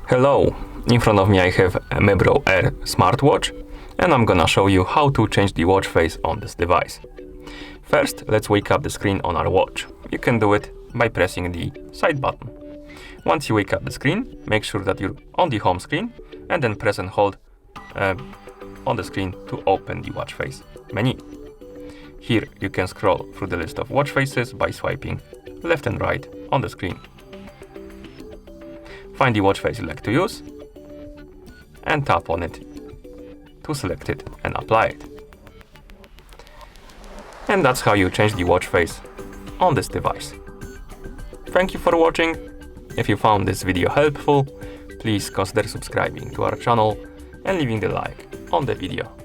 Hello, in front of me I have a Mibro Air smartwatch, and I'm gonna show you how to change the watch face on this device. First, let's wake up the screen on our watch. You can do it by pressing the side button. Once you wake up the screen, make sure that you're on the home screen, and then press and hold on the screen to open the watch face menu. Here you can scroll through the list of watch faces by swiping left and right on the screen. Find the watch face you like to use and tap on it to select it and apply it. And that's how you change the watch face on this device. Thank you for watching. If you found this video helpful, please consider subscribing to our channel and leaving the like on the video.